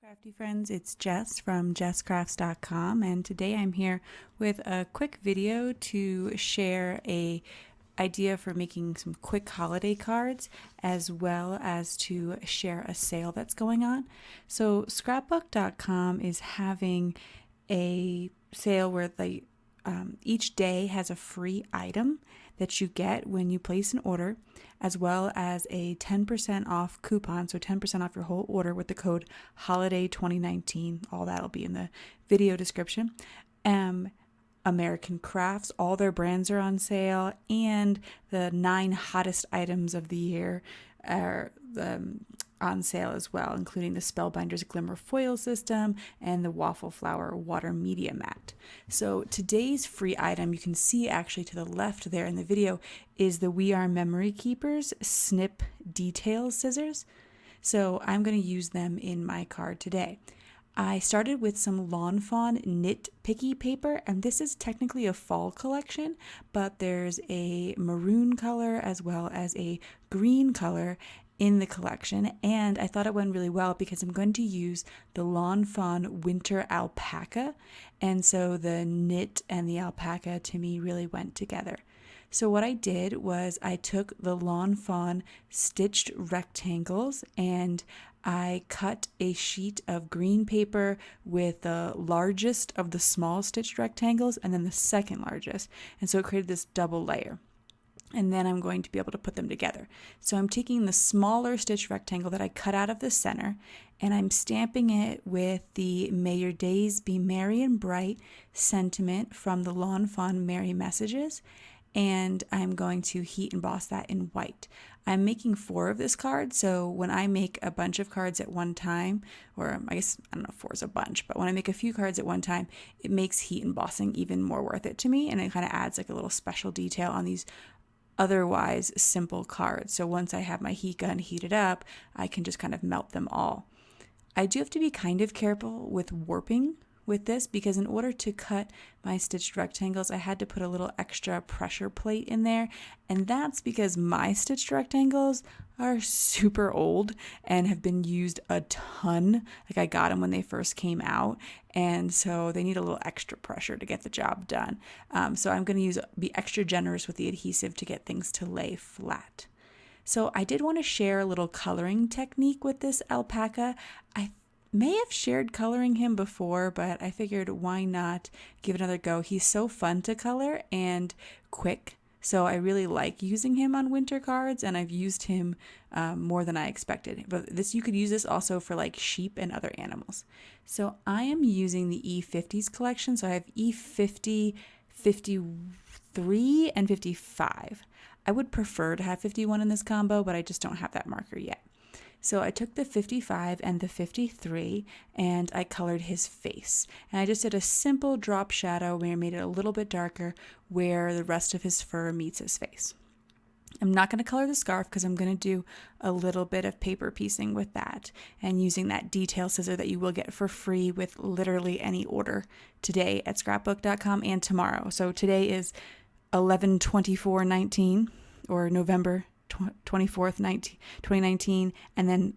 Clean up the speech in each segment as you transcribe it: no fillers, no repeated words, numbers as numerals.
Crafty friends, it's Jess from jesscrafts.com, and today I'm here with a quick video to share a idea for making some quick holiday cards, as well as to share a sale that's going on. So scrapbook.com is having a sale where each day has a free item that you get when you place an order, as well as a 10% off coupon, so 10% off your whole order with the code HOLIDAY2019. All that'll be in the video description. American Crafts, all their brands are on sale, and the 9 hottest items of the year are on sale as well, including the Spellbinders Glimmer Foil System and the Waffle Flower Water Media Mat. So today's free item, you can see actually to the left there in the video, is the We Are Memory Keepers Snip Detail Scissors. So I'm going to use them in my card today. I started with some Lawn Fawn knit picky paper, and this is technically a fall collection, but there's a maroon color as well as a green color in the collection, and I thought it went really well because I'm going to use the Lawn Fawn Winter Alpaca, and so the knit and the alpaca to me really went together. So what I did was I took the Lawn Fawn stitched rectangles and I cut a sheet of green paper with the largest of the small stitched rectangles and then the second largest, and so it created this double layer. And then I'm going to be able to put them together. So I'm taking the smaller stitch rectangle that I cut out of the center, and I'm stamping it with the May Your Days Be Merry and Bright sentiment from the Lawn Fawn Merry Messages, and I'm going to heat emboss that in white. I'm making 4 of this card, so when I make a bunch of cards at one time, or I guess, I don't know if 4 is a bunch, but when I make a few cards at one time, it makes heat embossing even more worth it to me, and it kind of adds like a little special detail on these otherwise simple cards. So once I have my heat gun heated up, I can just kind of melt them all. I do have to be kind of careful with warping with this because in order to cut my stitched rectangles, I had to put a little extra pressure plate in there, and that's because my stitched rectangles are super old and have been used a ton. Like I got them when they first came out, and so they need a little extra pressure to get the job done. So I'm going to be extra generous with the adhesive to get things to lay flat. So I did want to share a little coloring technique with this alpaca. I may have shared coloring him before, but I figured why not give it another go. He's so fun to color and quick, so I really like using him on winter cards, and I've used him more than I expected. But you could use this also for like sheep and other animals. So I am using the E50s collection, so I have E50, 53, and 55. I would prefer to have 51 in this combo, but I just don't have that marker yet. So I took the 55 and the 53 and I colored his face. And I just did a simple drop shadow where I made it a little bit darker where the rest of his fur meets his face. I'm not going to color the scarf because I'm going to do a little bit of paper piecing with that and using that detail scissor that you will get for free with literally any order today at scrapbook.com and tomorrow. So today is 11/24/19 or November 24th, 2019, and then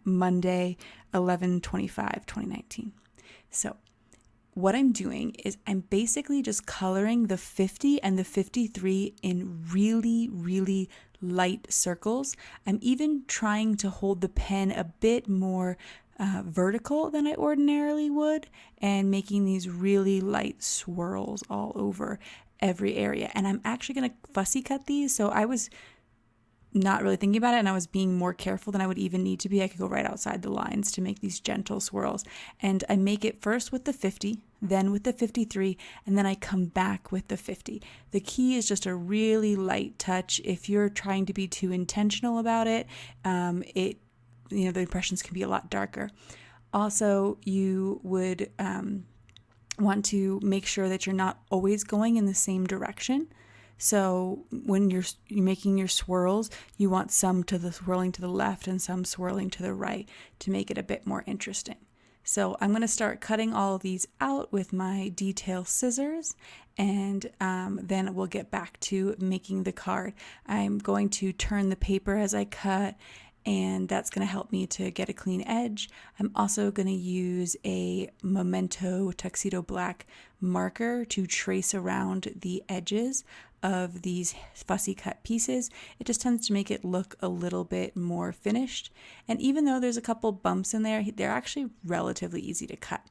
Monday, 11/25/2019. So what I'm doing is I'm basically just coloring the 50 and the 53 in really, really light circles. I'm even trying to hold the pen a bit more vertical than I ordinarily would and making these really light swirls all over every area. And I'm actually going to fussy cut these, so I was not really thinking about it, and I was being more careful than I would even need to be. I could go right outside the lines to make these gentle swirls. And I make it first with the 50, then with the 53, and then I come back with the 50. The key is just a really light touch. If you're trying to be too intentional about it, the impressions can be a lot darker. Also, you would want to make sure that you're not always going in the same direction. So when you're making your swirls, you want some swirling to the left and some swirling to the right to make it a bit more interesting. So I'm going to start cutting all of these out with my detail scissors, and then we'll get back to making the card. I'm going to turn the paper as I cut, and that's going to help me to get a clean edge. I'm also going to use a Memento Tuxedo Black marker to trace around the edges of these fussy cut pieces. It just tends to make it look a little bit more finished. And even though there's a couple bumps in there, they're actually relatively easy to cut.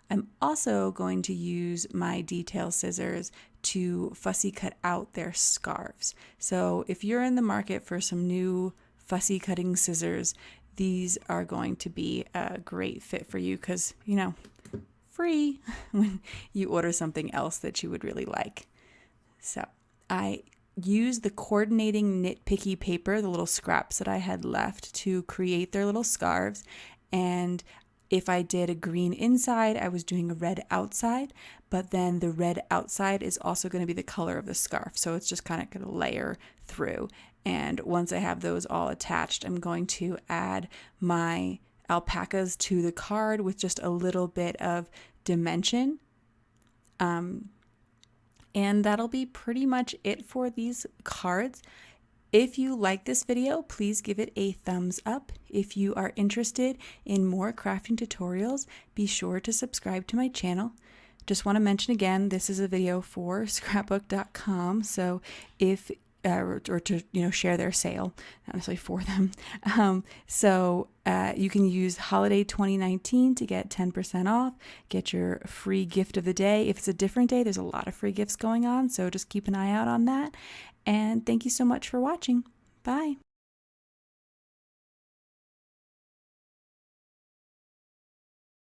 I'm also going to use my detail scissors to fussy cut out their scarves. So if you're in the market for some new fussy cutting scissors, these are going to be a great fit for you because, free when you order something else that you would really like. So I use the coordinating nitpicky paper, the little scraps that I had left, to create their little scarves. And if I did a green inside, I was doing a red outside, but then the red outside is also going to be the color of the scarf. So it's just kind of going to layer through. And once I have those all attached, I'm going to add my alpacas to the card with just a little bit of dimension. And that'll be pretty much it for these cards. If you like this video, please give it a thumbs up. If you are interested in more crafting tutorials, be sure to subscribe to my channel. Just want to mention again, this is a video for scrapbook.com, so if or to share their sale, not necessarily for them. You can use Holiday 2019 to get 10% off, get your free gift of the day. If it's a different day, there's a lot of free gifts going on, so just keep an eye out on that. And thank you so much for watching. Bye.